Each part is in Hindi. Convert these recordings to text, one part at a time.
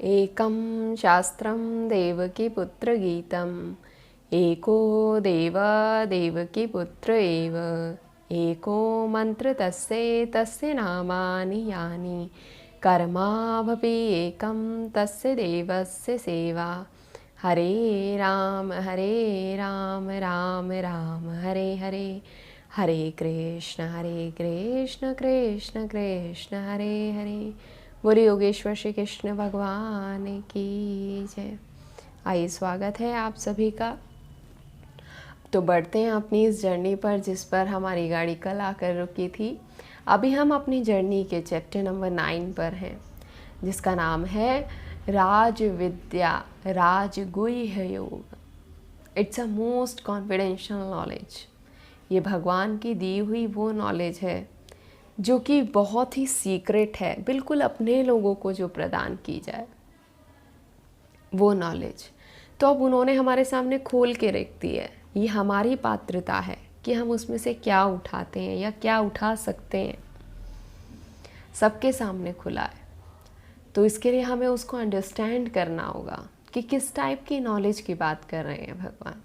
एकं शास्त्रं देवकीपुत्रगीतम् एको देव देवकीपुत्र एव एको मन्त्र तस्य नामानि यानि कर्मावपि एकं तस्य देवस्य सेवा हरे राम राम राम हरे हरे हरे कृष्ण कृष्ण कृष्ण हरे हरे। बोले योगेश्वर श्री कृष्ण भगवान की जय। आइए, स्वागत है आप सभी का। तो बढ़ते हैं अपनी इस जर्नी पर जिस पर हमारी गाड़ी कल आकर रुकी थी। अभी हम अपनी जर्नी के चैप्टर नंबर 9 पर हैं, जिसका नाम है राज विद्या राजगुह्य योग। It's a most confidential knowledge. ये भगवान की दी हुई वो नॉलेज है जो कि बहुत ही सीक्रेट है, बिल्कुल अपने लोगों को जो प्रदान की जाए वो नॉलेज। तो अब उन्होंने हमारे सामने खोल के रख दी है। ये हमारी पात्रता है कि हम उसमें से क्या उठाते हैं या क्या उठा सकते हैं। सबके सामने खुला है, तो इसके लिए हमें उसको अंडरस्टैंड करना होगा कि किस टाइप की नॉलेज की बात कर रहे हैं भगवान।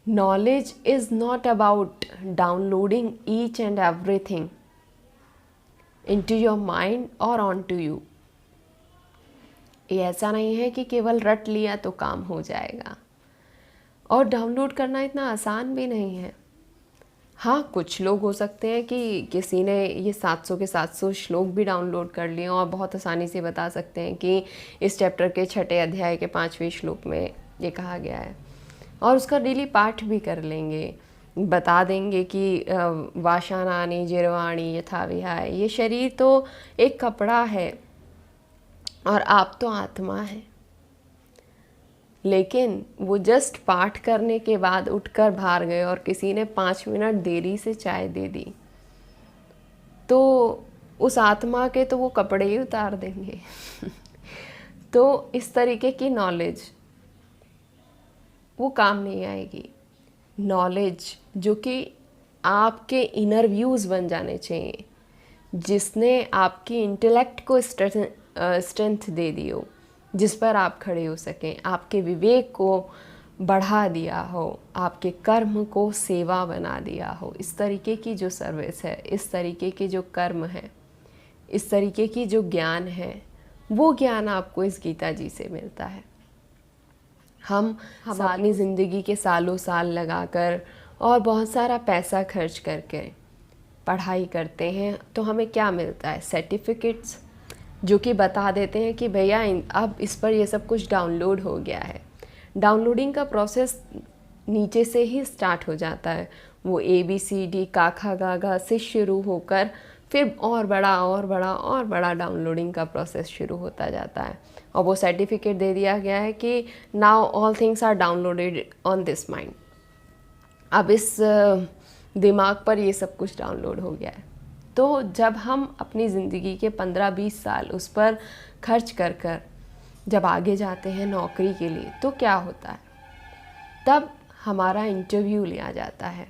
Knowledge is not about downloading each and everything into your mind or onto you. ये ऐसा नहीं है कि केवल रट लिया तो काम हो जाएगा, और डाउनलोड करना इतना आसान भी नहीं है। हाँ, कुछ लोग हो सकते हैं कि किसी ने ये 700 के 700 श्लोक भी डाउनलोड कर लिए और बहुत आसानी से बता सकते हैं कि इस चैप्टर के 6ठे अध्याय के 5वें श्लोक में ये कहा गया है, और उसका डेली पाठ भी कर लेंगे। बता देंगे कि वाशानानि जिरवाणी यथा विहाय, ये शरीर तो एक कपड़ा है और आप तो आत्मा है। लेकिन वो जस्ट पाठ करने के बाद उठकर बाहर गए और किसी ने 5 मिनट देरी से चाय दे दी, तो उस आत्मा के तो वो कपड़े ही उतार देंगे। तो इस तरीके की नॉलेज वो काम नहीं आएगी। नॉलेज जो कि आपके इनर व्यूज़ बन जाने चाहिए, जिसने आपकी इंटेलेक्ट को स्ट्रेंथ दे दी हो, जिस पर आप खड़े हो सकें, आपके विवेक को बढ़ा दिया हो, आपके कर्म को सेवा बना दिया हो। इस तरीके की जो सर्विस है, इस तरीके के जो कर्म है, इस तरीके की जो ज्ञान है, वो ज्ञान आपको इस गीता जी से मिलता है। हम अपनी ज़िंदगी के सालों साल लगाकर और बहुत सारा पैसा खर्च करके पढ़ाई करते हैं, तो हमें क्या मिलता है? सर्टिफिकेट्स जो कि बता देते हैं कि भैया अब इस पर ये सब कुछ डाउनलोड हो गया है। डाउनलोडिंग का प्रोसेस नीचे से ही स्टार्ट हो जाता है। वो ABCD का खा गा गा से शुरू होकर फिर और बड़ा डाउनलोडिंग का प्रोसेस शुरू होता जाता है, और वो सर्टिफिकेट दे दिया गया है कि now all things are downloaded on this mind. अब इस दिमाग पर ये सब कुछ डाउनलोड हो गया है। तो जब हम अपनी ज़िंदगी के 15-20 साल उस पर खर्च कर जब आगे जाते हैं नौकरी के लिए, तो क्या होता है? तब हमारा इंटरव्यू लिया जाता है,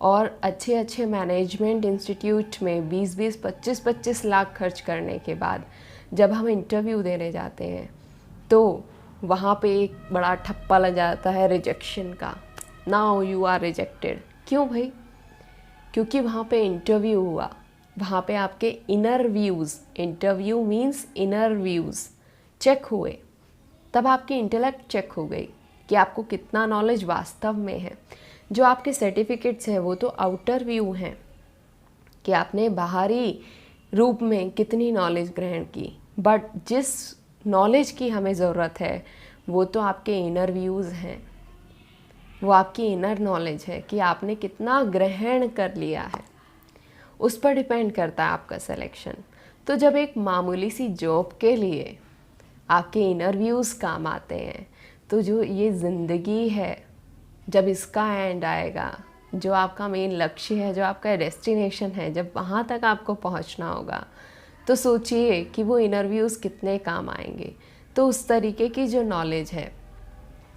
और अच्छे मैनेजमेंट इंस्टीट्यूट में 20-20, 25-25 लाख खर्च करने के बाद जब हम इंटरव्यू देने जाते हैं, तो वहाँ पे एक बड़ा ठप्पा लग जाता है रिजेक्शन का। Now you are rejected. क्यों भाई? क्योंकि वहाँ पे इंटरव्यू हुआ, वहाँ पे आपके inner views, interview means inner views check हुए, तब आपकी इंटेलेक्ट चेक हो गई कि आपको कितना नॉलेज वास्तव में है। जो आपके सर्टिफिकेट्स हैं वो तो आउटर व्यू हैं कि आपने बाहरी रूप में कितनी नॉलेज ग्रहण की, बट जिस नॉलेज की हमें ज़रूरत है वो तो आपके इनर व्यूज़ हैं, वो आपकी इनर नॉलेज है कि आपने कितना ग्रहण कर लिया है। उस पर डिपेंड करता है आपका सिलेक्शन। तो जब एक मामूली सी जॉब के लिए आपके इनर व्यूज़ काम आते हैं, तो जो ये ज़िंदगी है, जब इसका एंड आएगा, जो आपका मेन लक्ष्य है, जो आपका डेस्टिनेशन है, जब वहाँ तक आपको पहुँचना होगा, तो सोचिए कि वो इनर व्यूज़ कितने काम आएंगे। तो उस तरीके की जो नॉलेज है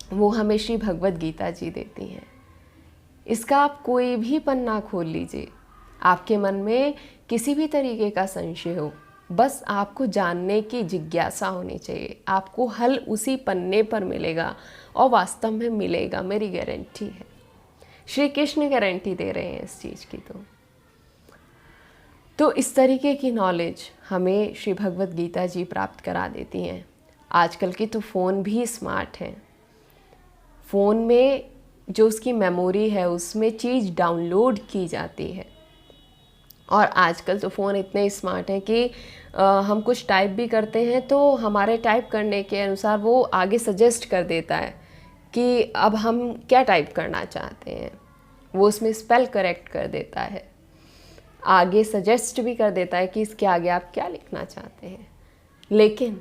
वो हमें श्री भगवद गीता जी देती हैं। इसका आप कोई भी पन्ना खोल लीजिए, आपके मन में किसी भी तरीके का संशय हो, बस आपको जानने की जिज्ञासा होनी चाहिए, आपको हल उसी पन्ने पर मिलेगा और वास्तव में मिलेगा, मेरी गारंटी है। श्री कृष्ण गारंटी दे रहे हैं इस चीज़ की। तो इस तरीके की नॉलेज हमें श्री भगवत गीता जी प्राप्त करा देती हैं। आजकल के तो फ़ोन भी स्मार्ट हैं। फ़ोन में जो उसकी मेमोरी है उसमें चीज़ डाउनलोड की जाती है। और आजकल तो फ़ोन इतने स्मार्ट हैं कि हम कुछ टाइप भी करते हैं तो हमारे टाइप करने के अनुसार वो आगे सजेस्ट कर देता है कि अब हम क्या टाइप करना चाहते हैं। वो उसमें स्पेल करेक्ट कर देता है, आगे सजेस्ट भी कर देता है कि इसके आगे आप क्या लिखना चाहते हैं। लेकिन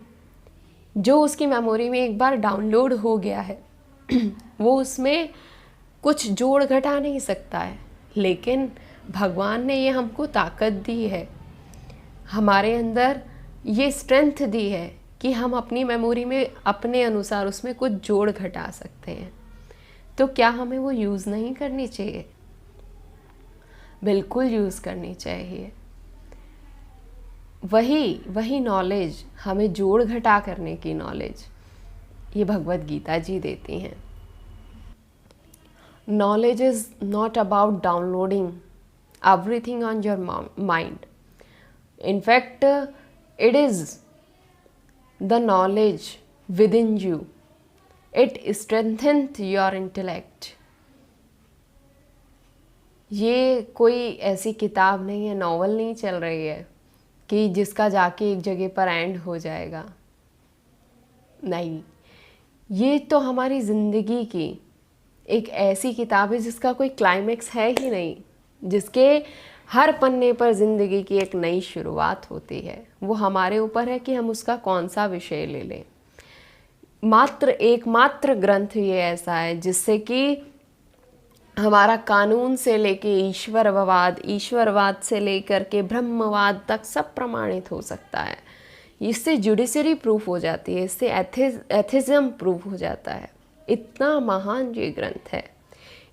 जो उसकी मेमोरी में एक बार डाउनलोड हो गया है वो उसमें कुछ जोड़ घटा नहीं सकता है। लेकिन भगवान ने ये हमको ताकत दी है, हमारे अंदर ये स्ट्रेंथ दी है कि हम अपनी मेमोरी में अपने अनुसार उसमें कुछ जोड़ घटा सकते हैं। तो क्या हमें वो यूज़ नहीं करनी चाहिए? बिल्कुल यूज़ करनी चाहिए। वही नॉलेज, हमें जोड़ घटा करने की नॉलेज, ये भगवत गीता जी देती हैं। Knowledge is not about downloading everything on your mind. In fact, it is the knowledge within you. It strengthens your intellect. ये कोई ऐसी किताब नहीं है, नॉवल नहीं चल रही है कि जिसका जाके एक जगह पर एंड हो जाएगा। नहीं, ये तो हमारी ज़िंदगी की एक ऐसी किताब है जिसका कोई क्लाइमेक्स है ही नहीं, जिसके हर पन्ने पर ज़िंदगी की एक नई शुरुआत होती है। वो हमारे ऊपर है कि हम उसका कौन सा विषय ले लें। एकमात्र ग्रंथ ये ऐसा है जिससे कि हमारा कानून से लेके ईश्वरवाद से लेकर के ब्रह्मवाद तक सब प्रमाणित हो सकता है। इससे जुडिशरी प्रूफ हो जाती है, इससे एथिज्म प्रूफ हो जाता है। इतना महान ये ग्रंथ है।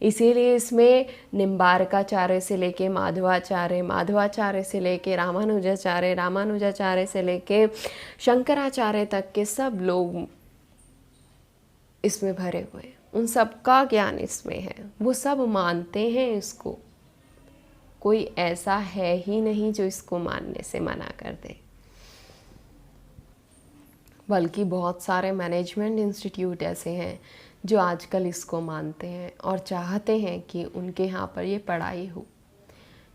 इसीलिए इसमें निम्बारकाचार्य से लेके माधवाचार्य से लेके रामानुजाचार्य से लेके शंकराचार्य तक के सब लोग इसमें भरे हुए हैं। उन सब का ज्ञान इसमें है, वो सब मानते हैं इसको। कोई ऐसा है ही नहीं जो इसको मानने से मना कर दे। बल्कि बहुत सारे मैनेजमेंट इंस्टीट्यूट ऐसे हैं जो आजकल इसको मानते हैं और चाहते हैं कि उनके यहाँ पर ये पढ़ाई हो।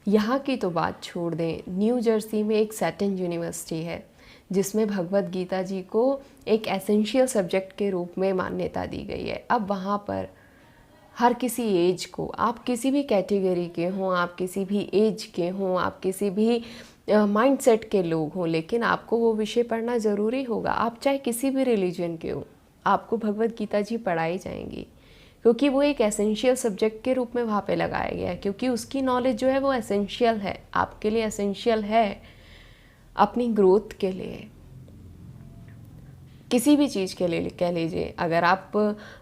यहाँ की तो बात छोड़ दें, न्यू जर्सी में एक सेटन यूनिवर्सिटी है जिसमें भगवत गीता जी को एक एसेंशियल सब्जेक्ट के रूप में मान्यता दी गई है। अब वहाँ पर हर किसी एज को, आप किसी भी कैटेगरी के हों, आप किसी भी एज के हों, आप किसी भी माइंडसेट के लोग हों, लेकिन आपको वो विषय पढ़ना ज़रूरी होगा। आप चाहे किसी भी रिलीजन के हों, आपको भगवत गीता जी पढ़ाई जाएंगी, क्योंकि वो एक एसेंशियल सब्जेक्ट के रूप में वहाँ पे लगाया गया है। क्योंकि उसकी नॉलेज जो है वो एसेंशियल है, आपके लिए एसेंशियल है, अपनी ग्रोथ के लिए, किसी भी चीज़ के लिए कह लीजिए। अगर आप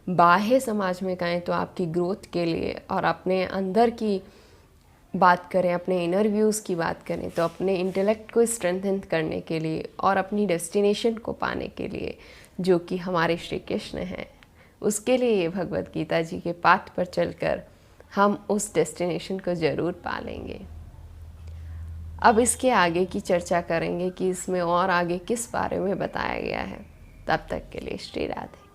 बाह्य समाज में कहें तो आपकी ग्रोथ के लिए, और अपने अंदर की बात करें, अपने इनर व्यूज़ की बात करें तो अपने इंटेलेक्ट को स्ट्रेंथन करने के लिए और अपनी डेस्टिनेशन को पाने के लिए, जो कि हमारे श्री कृष्ण हैं, उसके लिए ये भगवत गीता जी के पाठ पर चलकर हम उस डेस्टिनेशन को ज़रूर पा लेंगे। अब इसके आगे की चर्चा करेंगे कि इसमें और आगे किस बारे में बताया गया है। तब तक के लिए श्री राधे।